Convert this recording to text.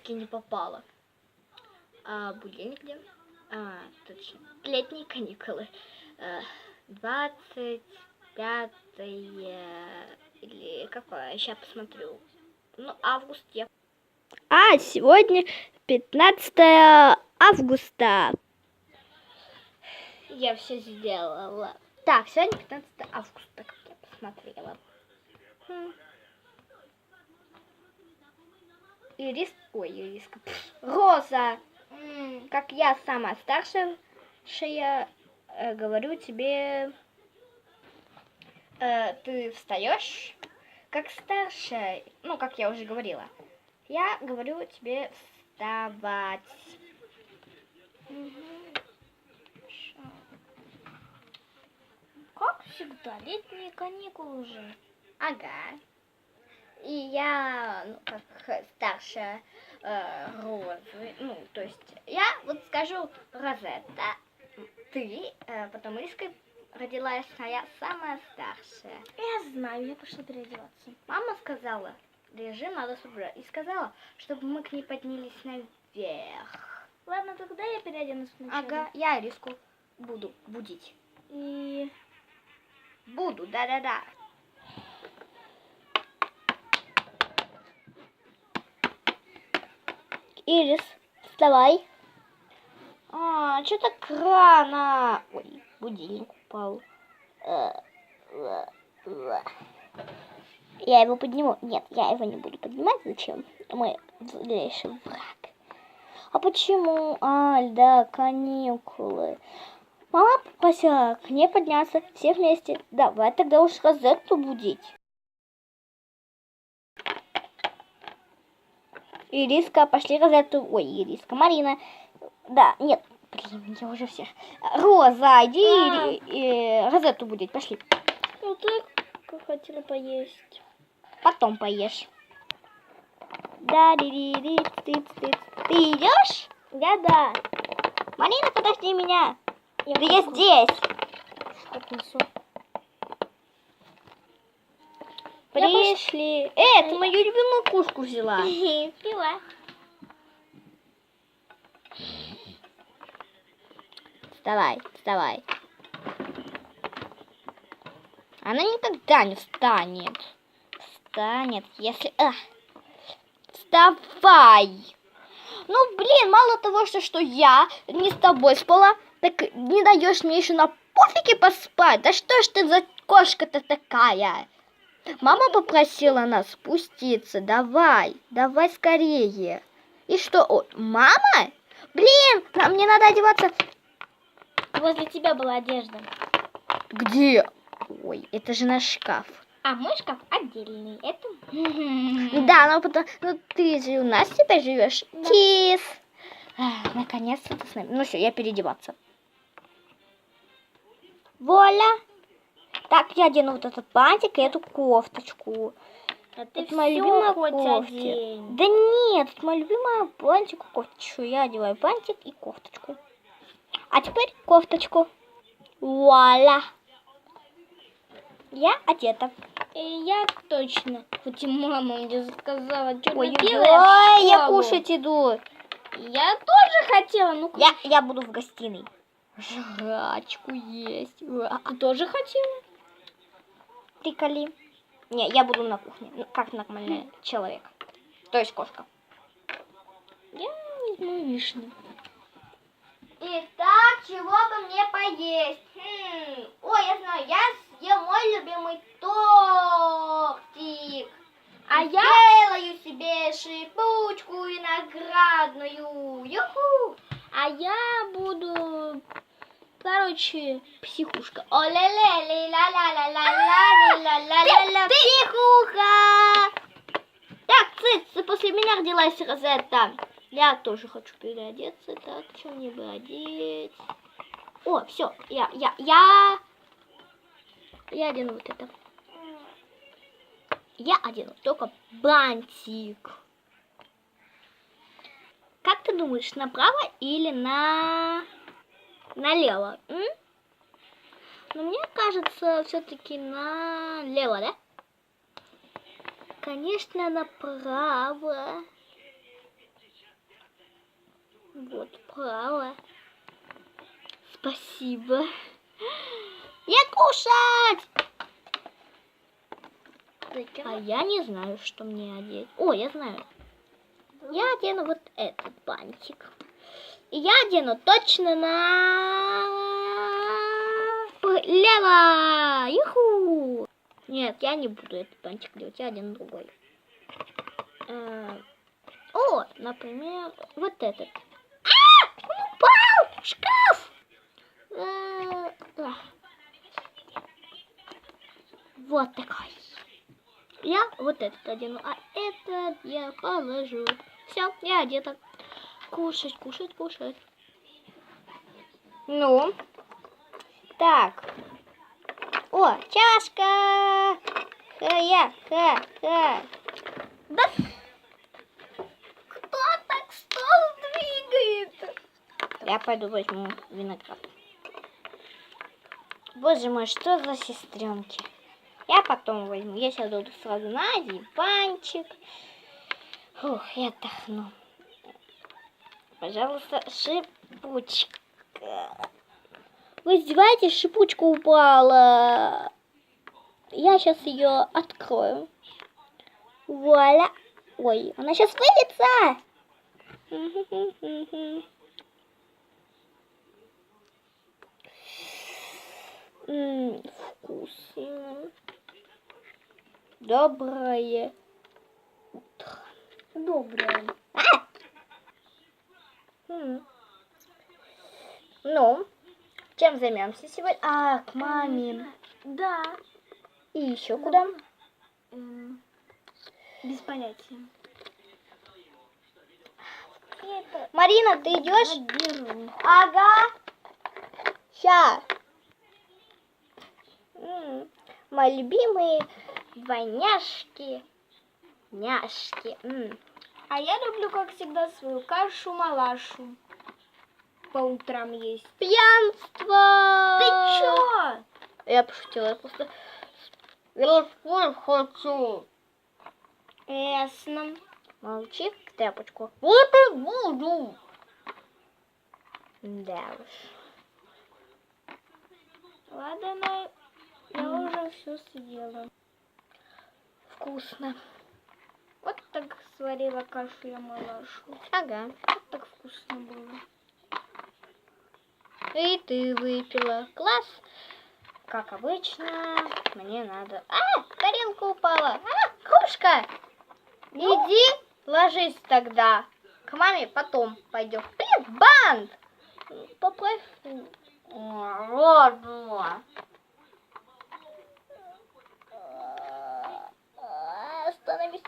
все-таки не попала. А будильник где? Точно. Летние каникулы. 25 или какое? Сейчас посмотрю. Ну, август я. Сегодня 15 августа. Я все сделала. Так, сегодня 15 августа, как я посмотрела. Ириска. Роза. Как я самая старшая, говорю тебе, ты встаешь как старшая, ну, как я уже говорила. Я говорю тебе вставать. Как всегда, летние каникулы уже. Ага. И я, ну, как старшая Розы, ну, то есть я вот скажу Розетта, ты, потом Ириска родилась, а я самая старшая. Я знаю, я пошла переодеваться. Мама сказала, режим надо соблюдать, и сказала, чтобы мы к ней поднялись наверх. Ладно, тогда я переоденусь вначале. Ага, я Ириску буду будить. И... Буду, да-да-да. Ирис, вставай. Что так рано? Ой, будильник упал. Я его подниму. Нет, я его не буду поднимать. Зачем? Мы злейший враг. А почему? Да, каникулы. Мама попросила к ней подняться все вместе. Давай тогда уж Розетту будить. Ириска, пошли Розетту. Ой, Ириска, Марина. Да, нет, блин, я уже всех. Роза, иди Розетту будить, пошли. Ну ты хотела поесть. Потом поешь. Да, ты идешь? Да. Марина, подожди меня. Я здесь. Отнесу. Пришли. Ты мою любимую кушку взяла. Пила. Вставай. Она никогда не встанет. Встанет, если... Вставай! Ну, блин, мало того, что я не с тобой спала, так не даешь мне еще на пофиге поспать. Да что ж ты за кошка-то такая? Мама попросила нас спуститься. Давай скорее. И что? Мама? Блин, мне надо одеваться. Возле тебя была одежда. Где? Ой, это же наш шкаф. А мой шкаф отдельный. Это... Да, но потом... Ну, ты же у нас теперь живешь. Да. Кис. Наконец-то ты с нами. Ну все, я переодеваться. Воля. Так, я одену вот этот бантик и эту кофточку. Это моя любимая кофта. Да нет, это моя любимая бантик и кофточку. Я одеваю бантик и кофточку. А теперь кофточку. Вуаля. Я одета. И я точно. Хоть и мама мне сказала, что Ой, белое. я кушать иду. Я тоже хотела. Ну я буду в гостиной. Жрачку есть. Ты тоже хотела? Приколи. Не, я буду на кухне. Как нормальный человек. То есть кошка. Я возьму вишню. Итак, чего бы мне поесть? Ой, я знаю, я съем мой любимый тортик. А я делаю себе шипучку виноградную. Юху. А я буду, короче, психушка. Ла-ла-ла-ла-ла-ла-ла-ла-ла-ла. Психуха. Так, ты после меня родилась, Розетта. Я тоже хочу переодеться. Так, что мне бы одеть? О, все, я одену вот это. Я одену только бантик. Как ты думаешь, направо или налево? Но мне кажется, все-таки налево, да? Конечно, направо. Вот, право. Спасибо. Я кушать! А я не знаю, что мне одеть. О, я знаю. Я одену вот этот бантик. И я одену точно налево. Юху! Нет, я не буду этот бантик делать, я одену другой. О, например, вот этот. Он упал! Шкаф! Вот такой. Я вот этот одену, а этот я положу. Все, я одета. Кушать, кушать, кушать. Ну, так. О, чашка! Ха-ха. Да кто так стол двигает? Я пойду возьму виноград. Боже мой, что за сестренки? Я потом возьму. Я сейчас буду сразу на диванчик. Фух, я отдохну. Пожалуйста, шипучка. Вы издеваетесь? Шипучка упала. Я сейчас ее открою. Вуаля. Ой, она сейчас выльется. Вкусно. Доброе утро. Доброе. Ну, чем займемся сегодня? А, к маме. Да. И еще куда? Без понятия. Марина, ты идешь? Наберу. Ага. Ща. Мои любимые двойняшки. Няшки. А я люблю, как всегда, свою кашу-малашу. По утрам есть. Пьянство. Ты чё? Я пошутила, я просто... Я спать хочу. Ясно. Молчи, в тряпочку. Вот и буду. Да уж. Ладно, я уже все съела. Вкусно. Вот так сварила кашу я малашу. Ага. Вот так вкусно было. И ты выпила. Класс. Как обычно, мне надо... тарелка упала. Кружка. Иди, ложись тогда. К маме потом пойдем. Блин, бант. Поправь. Ладно. Остановись.